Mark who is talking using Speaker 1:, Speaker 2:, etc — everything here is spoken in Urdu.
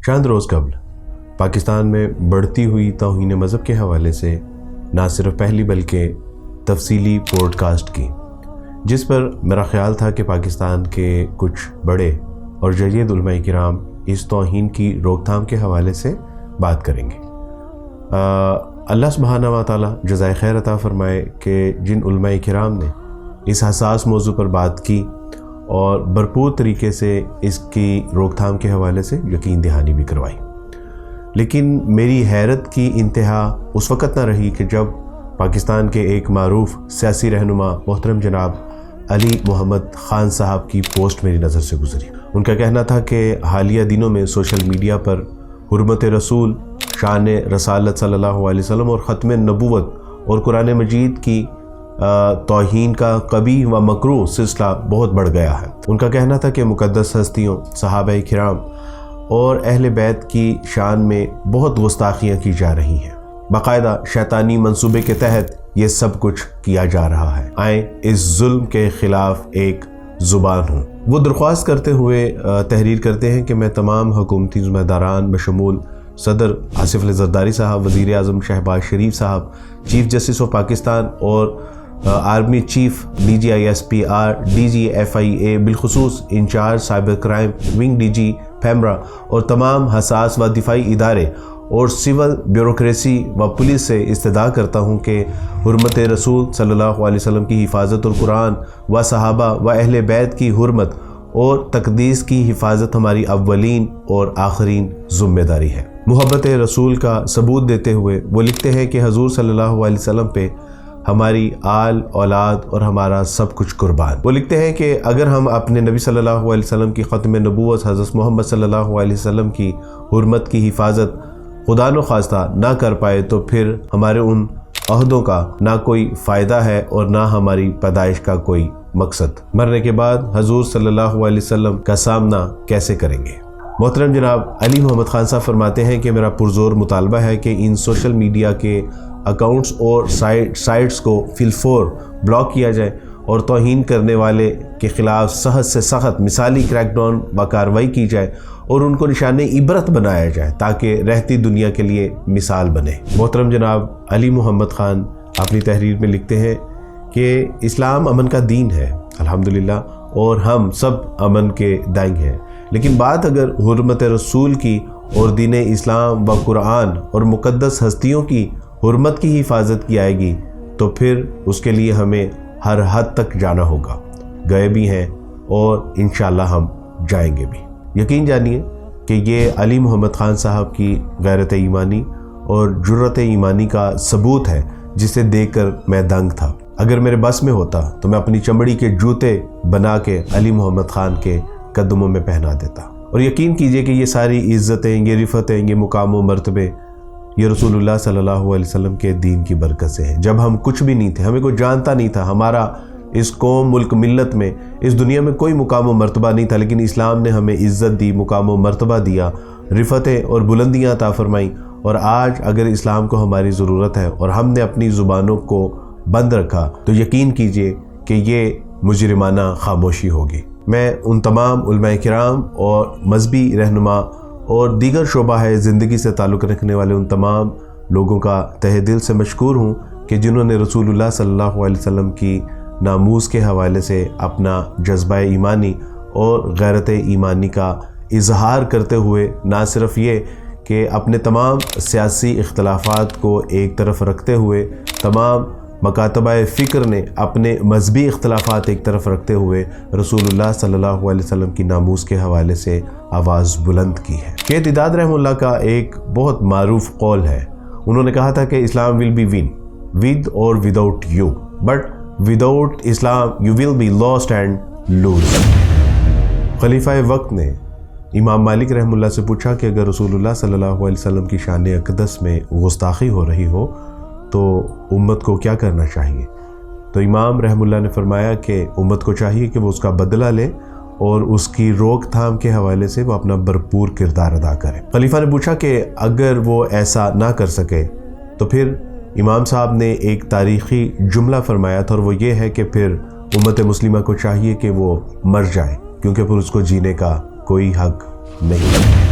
Speaker 1: چند روز قبل پاکستان میں بڑھتی ہوئی توہین مذہب کے حوالے سے نہ صرف پہلی بلکہ تفصیلی پوڈ کاسٹ کی، جس پر میرا خیال تھا کہ پاکستان کے کچھ بڑے اور جدید علماء کرام اس توہین کی روک تھام کے حوالے سے بات کریں گے۔ اللہ سبحانہ و تعالی جزائے خیر عطا فرمائے کہ جن علماء کرام نے اس حساس موضوع پر بات کی اور بھرپور طریقے سے اس کی روک تھام کے حوالے سے یقین دہانی بھی کروائی، لیکن میری حیرت کی انتہا اس وقت نہ رہی کہ جب پاکستان کے ایک معروف سیاسی رہنما محترم جناب علی محمد خان صاحب کی پوسٹ میری نظر سے گزری۔ ان کا کہنا تھا کہ حالیہ دنوں میں سوشل میڈیا پر حرمت رسول، شان رسالت صلی اللہ علیہ وسلم اور ختم نبوت اور قرآن مجید کی توہین کا قبیح و مکروہ سلسلہ بہت بڑھ گیا ہے۔ ان کا کہنا تھا کہ مقدس ہستیوں، صحابہ کرام اور اہل بیت کی شان میں بہت گستاخیاں کی جا رہی ہیں، باقاعدہ شیطانی منصوبے کے تحت یہ سب کچھ کیا جا رہا ہے۔ آئیں اس ظلم کے خلاف ایک زبان ہوں۔ وہ درخواست کرتے ہوئے تحریر کرتے ہیں کہ میں تمام حکومتی ذمہ داران بشمول صدر آصف علی زرداری صاحب، وزیر اعظم شہباز شریف صاحب، چیف جسٹس آف پاکستان اور army chief D G I S P R, D G F I A, بالخصوص incharge cyber crime wing D G PEMRA اور تمام حساس و دفاعی ادارے اور سول بیوروکریسی و پولیس سے استدعا کرتا ہوں کہ حرمت رسول صلی اللہ علیہ وسلم کی حفاظت اور قرآن و صحابہ و اہل بیت کی حرمت اور تقدیس کی حفاظت ہماری اولین اور آخرین ذمہ داری ہے۔ محبت رسول کا ثبوت دیتے ہوئے وہ لکھتے ہیں کہ حضور صلی اللہ علیہ وسلم پہ ہماری آل اولاد اور ہمارا سب کچھ قربان۔ وہ لکھتے ہیں کہ اگر ہم اپنے نبی صلی اللہ علیہ وسلم کی ختم نبوت حضرت محمد صلی اللہ علیہ وسلم کی حرمت کی حفاظت خدا نخواستہ نہ کر پائے تو پھر ہمارے ان عہدوں کا نہ کوئی فائدہ ہے اور نہ ہماری پیدائش کا کوئی مقصد۔ مرنے کے بعد حضور صلی اللہ علیہ وسلم کا سامنا کیسے کریں گے؟ محترم جناب علی محمد خان صاحب فرماتے ہیں کہ میرا پرزور مطالبہ ہے کہ ان سوشل میڈیا کے اکاؤنٹس اور سائٹس کو فی الفور بلاک کیا جائے اور توہین کرنے والے کے خلاف سخت سے سخت مثالی کریک ڈاؤن و کارروائی کی جائے اور ان کو نشان عبرت بنایا جائے تاکہ رہتی دنیا کے لیے مثال بنے۔ محترم جناب علی محمد خان اپنی تحریر میں لکھتے ہیں کہ اسلام امن کا دین ہے الحمدللہ، اور ہم سب امن کے دائیں ہیں، لیکن بات اگر حرمت رسول کی اور دین اسلام و قرآن اور مقدس ہستیوں کی حرمت کی حفاظت کی آئے گی تو پھر اس کے لیے ہمیں ہر حد تک جانا ہوگا، گئے بھی ہیں اور انشاءاللہ ہم جائیں گے بھی۔ یقین جانیے کہ یہ علی محمد خان صاحب کی غیرت ایمانی اور جرت ایمانی کا ثبوت ہے، جسے دیکھ کر میں دنگ تھا۔ اگر میرے بس میں ہوتا تو میں اپنی چمڑی کے جوتے بنا کے علی محمد خان کے قدموں میں پہنا دیتا۔ اور یقین کیجئے کہ یہ ساری عزتیں، یہ رفتیں، یہ مقام و مرتبے یہ رسول اللہ صلی اللہ علیہ وسلم کے دین کی برکت سے ہیں۔ جب ہم کچھ بھی نہیں تھے، ہمیں کوئی جانتا نہیں تھا، ہمارا اس قوم، ملک، ملت میں، اس دنیا میں کوئی مقام و مرتبہ نہیں تھا، لیکن اسلام نے ہمیں عزت دی، مقام و مرتبہ دیا، رفتیں اور بلندیاں عطا فرمائیں، اور آج اگر اسلام کو ہماری ضرورت ہے اور ہم نے اپنی زبانوں کو بند رکھا تو یقین کیجئے کہ یہ مجرمانہ خاموشی ہوگی۔ میں ان تمام علماء کرام اور مذہبی رہنما اور دیگر شعبہ ہے زندگی سے تعلق رکھنے والے ان تمام لوگوں کا تہہ دل سے مشکور ہوں کہ جنہوں نے رسول اللہ صلی اللہ علیہ وسلم کی ناموس کے حوالے سے اپنا جذبہ ایمانی اور غیرت ایمانی کا اظہار کرتے ہوئے نہ صرف یہ کہ اپنے تمام سیاسی اختلافات کو ایک طرف رکھتے ہوئے تمام مکاتبہ فکر نے اپنے مذہبی اختلافات ایک طرف رکھتے ہوئے رسول اللہ صلی اللہ علیہ وسلم کی ناموس کے حوالے سے آواز بلند کی ہے۔ قید اداد رحمہ اللہ کا ایک بہت معروف قول ہے، انہوں نے کہا تھا کہ اسلام will be win with or without you but without Islam you will be lost and lose۔ خلیفہ وقت نے امام مالک رحمہ اللہ سے پوچھا کہ اگر رسول اللہ صلی اللہ علیہ وسلم کی شان اقدس میں گستاخی ہو رہی ہو تو امت کو کیا کرنا چاہیے؟ تو امام رحمہ اللہ نے فرمایا کہ امت کو چاہیے کہ وہ اس کا بدلہ لے اور اس کی روک تھام کے حوالے سے وہ اپنا بھرپور کردار ادا کرے۔ خلیفہ نے پوچھا کہ اگر وہ ایسا نہ کر سکے تو پھر امام صاحب نے ایک تاریخی جملہ فرمایا تھا، اور وہ یہ ہے کہ پھر امت مسلمہ کو چاہیے کہ وہ مر جائے، کیونکہ پھر اس کو جینے کا کوئی حق نہیں ہے۔